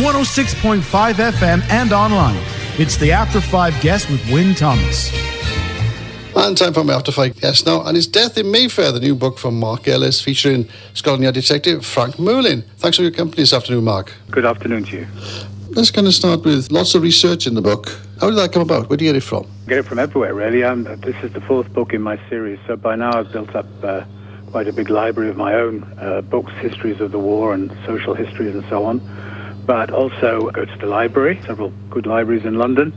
106.5 FM and online. It's the After 5 guest with Wynne Thomas. And time for my After 5 guest now, and it's Death in Mayfair, the new book from Mark Ellis, featuring Scotland Yard detective Frank Merlin. Thanks for your company this afternoon, Mark. Good afternoon to you. Let's kind of start with lots of research in the book. How did that come about? Where do you get it from? Get it from everywhere, really. This is the fourth book in my series, so by now I've built up quite a big library of my own books, histories of the war and social histories and so on. But also go to the library, several good libraries in London.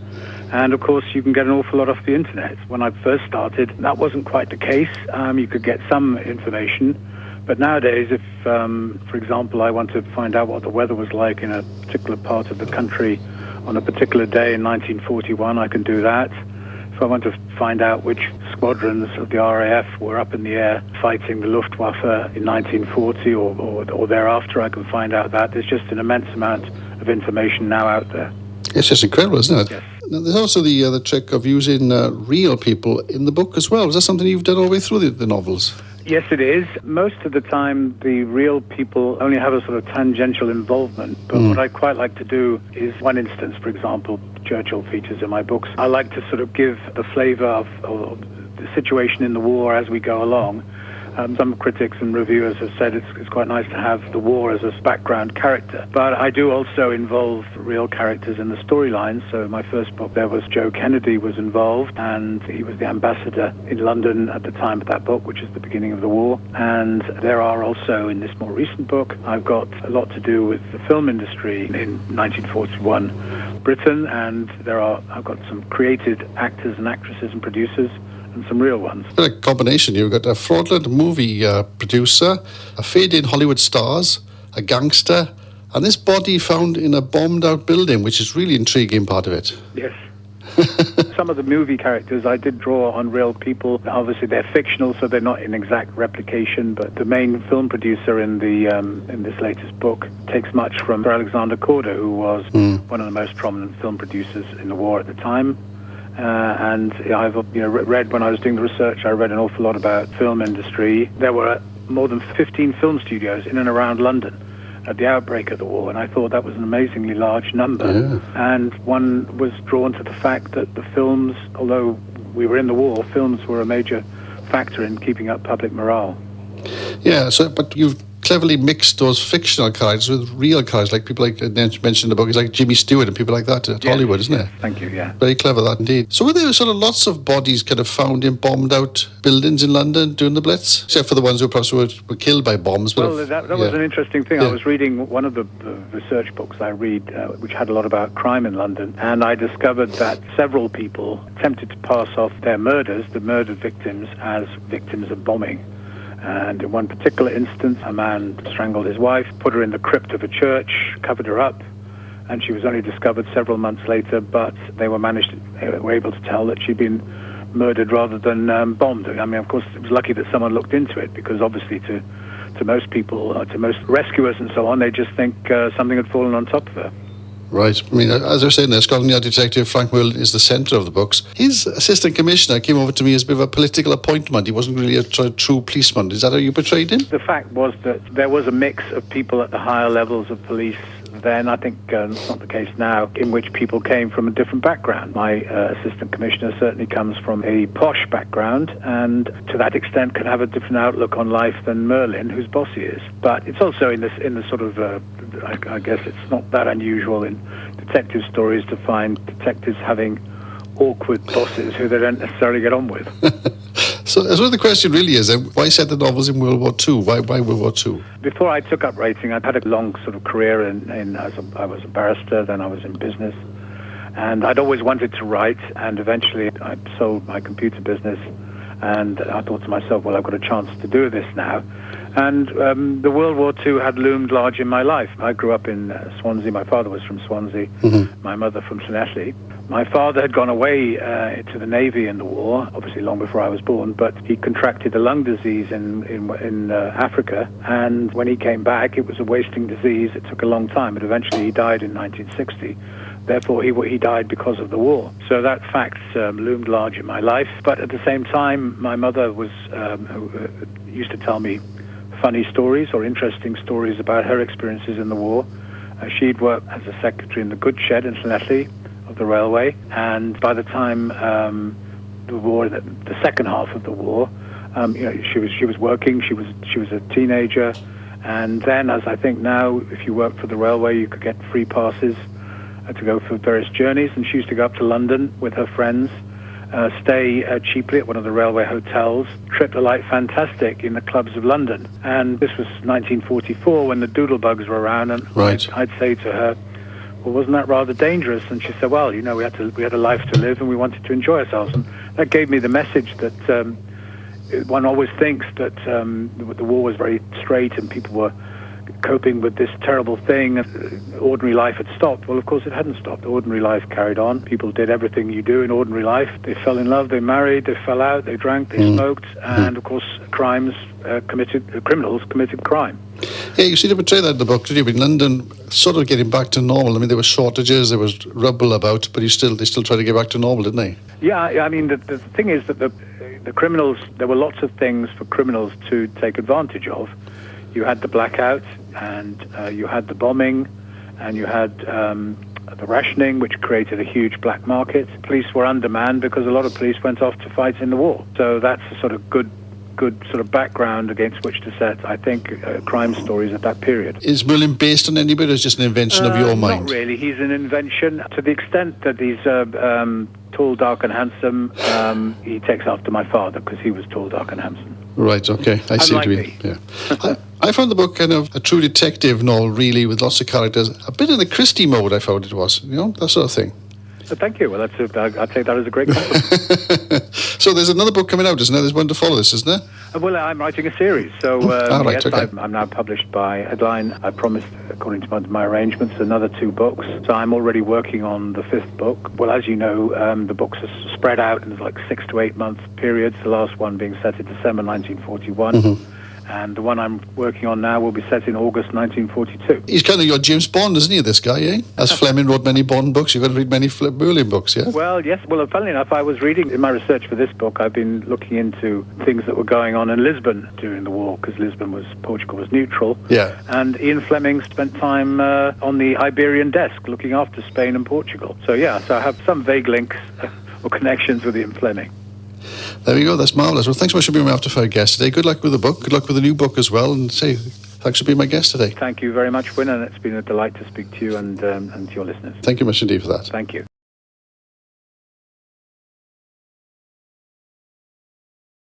And, of course, you can get an awful lot off the internet. When I first started, that wasn't quite the case. You could get some information. But nowadays, if, for example, I want to find out what the weather was like in a particular part of the country on a particular day in 1941, I can do that. If I want to find out which squadrons of the RAF were up in the air fighting the Luftwaffe in 1940 or thereafter, I can find out that. There's just an immense amount of information now out there. It's just incredible, isn't it? Yes. Now, there's also the trick of using real people in the book as well. Is that something you've done all the way through the novels? Yes, it is. Most of the time, the real people only have a sort of tangential involvement. But what I quite like to do is, one instance, for example, Churchill features in my books. I like to sort of give the flavour of the situation in the war as we go along. Some critics and reviewers have said it's quite nice to have the war as a background character. But I do also involve real characters in the storylines. So in my first book, there was Joe Kennedy was involved, and he was the ambassador in London at the time of that book, which is the beginning of the war. And there are also, in this more recent book, I've got a lot to do with the film industry in 1941 Britain, and I've got some created actors and actresses and producers, and some real ones. A combination. You've got a fraudulent movie producer, a fade-in Hollywood stars, a gangster, and this body found in a bombed-out building, which is really intriguing part of it. Yes. Some of the movie characters I did draw on real people. Obviously, they're fictional, so they're not in exact replication. But the main film producer in this latest book takes much from Sir Alexander Korda, who was one of the most prominent film producers in the war at the time. And I've read, when I was doing the research, I read an awful lot about film industry. There were more than 15 film studios in and around London at the outbreak of the war, and I thought that was an amazingly large number. Yeah. And one was drawn to the fact that the films, although we were in the war, films were a major factor in keeping up public morale. Yeah, but you've cleverly mixed those fictional characters with real characters, like people like mentioned in the book, is like Jimmy Stewart and people like that at Hollywood, isn't it? Thank you, yeah. Very clever, that indeed. So were there sort of lots of bodies kind of found in bombed-out buildings in London during the Blitz? Except for the ones who perhaps were killed by bombs. Well, that was an interesting thing. Yeah. I was reading one of the research books I read, which had a lot about crime in London, and I discovered that several people attempted to pass off their murders, the murdered victims, as victims of bombing. And in one particular instance, a man strangled his wife, put her in the crypt of a church, covered her up, and she was only discovered several months later, but they were able to tell that she'd been murdered rather than bombed. I mean, of course, it was lucky that someone looked into it, because obviously to most people, to most rescuers and so on, they just think something had fallen on top of her. Right. I mean, as I was saying there, Scotland Yard detective Frank Merlin is the centre of the books. His assistant commissioner came over to me as a bit of a political appointment. He wasn't really a true policeman. Is that how you portrayed him? The fact was that there was a mix of people at the higher levels of police then. I think it's not the case now, in which people came from a different background. My assistant commissioner certainly comes from a posh background, and to that extent can have a different outlook on life than Merlin, whose boss he is. But it's also in the sort of I guess it's not that unusual in detective stories to find detectives having awkward bosses who they don't necessarily get on with. So the question really is, why set the novels in World War II? Why World War II? Before I took up writing, I'd had a long sort of career I was a barrister, then I was in business. And I'd always wanted to write, and eventually I sold my computer business, and I thought to myself, well, I've got a chance to do this now. And the World War II had loomed large in my life. I grew up in Swansea. My father was from Swansea, my mother from Llanelli. My father had gone away to the Navy in the war, obviously long before I was born, but he contracted a lung disease in Africa, and when he came back, it was a wasting disease. It took a long time, but eventually he died in 1960. Therefore, he died because of the war. So that fact loomed large in my life. But at the same time, my mother used to tell me funny stories or interesting stories about her experiences in the war. She'd worked as a secretary in the goods shed, incidentally, of the railway. And by the time the war, the second half of the war, she was working. She was a teenager, and then, as I think now, if you worked for the railway, you could get free passes to go for various journeys. And she used to go up to London with her friends, stay cheaply at one of the railway hotels, trip the light fantastic in the clubs of London. And this was 1944 when the doodlebugs were around, and right. I'd say to her, well, wasn't that rather dangerous? And she said, well, we had a life to live and we wanted to enjoy ourselves. And that gave me the message that one always thinks that the war was very straight and people were coping with this terrible thing. Ordinary life had stopped. Well, of course, it hadn't stopped. Ordinary life carried on. People did everything you do in ordinary life. They fell in love, they married, they fell out, they drank, they smoked, and, of course, criminals committed crime. Yeah, you seem to portray that in the book, did you? In London, sort of getting back to normal. I mean, there were shortages, there was rubble about, but they still tried to get back to normal, didn't they? Yeah, I mean, the thing is that the criminals, there were lots of things for criminals to take advantage of. You had the blackout, and you had the bombing, and you had the rationing, which created a huge black market. Police were undermanned because a lot of police went off to fight in the war. So that's a sort of good sort of background against which to set, I think, crime stories at that period. Is Merlin based on anybody, or is it just an invention of your mind? Not really. He's an invention to the extent that he's tall, dark, and handsome. He takes after my father because he was tall, dark, and handsome. Right, okay. I see what you mean. Yeah. I found the book kind of a true detective novel, really, with lots of characters. A bit in the Christie mode, I found it was, that sort of thing. Thank you. Well, I'd take that as a great compliment. So there's another book coming out, isn't there? There's one to follow this, isn't there? Well, I'm writing a series. So, right, okay. I'm now published by Headline. I promised, according to my arrangements, another 2 books. So I'm already working on the 5th book. Well, as you know, the books are spread out in like 6 to 8 month periods, the last one being set in December 1941. Mm-hmm. And the one I'm working on now will be set in August 1942. He's kind of your James Bond, isn't he, this guy, eh? As Fleming wrote many Bond books, you've got to read many Merlin books, yeah? Well, yes. Well, funnily enough, I was reading, in my research for this book, I've been looking into things that were going on in Lisbon during the war, because Portugal was neutral. Yeah. And Ian Fleming spent time on the Iberian desk looking after Spain and Portugal. So I have some vague links or connections with Ian Fleming. There we go, that's marvellous. Well, thanks so much for being my after-five guest today. Good luck with the book, good luck with the new book as well, and thanks for being my guest today. Thank you very much, Wynne, and it's been a delight to speak to you and to your listeners. Thank you much indeed for that. Thank you.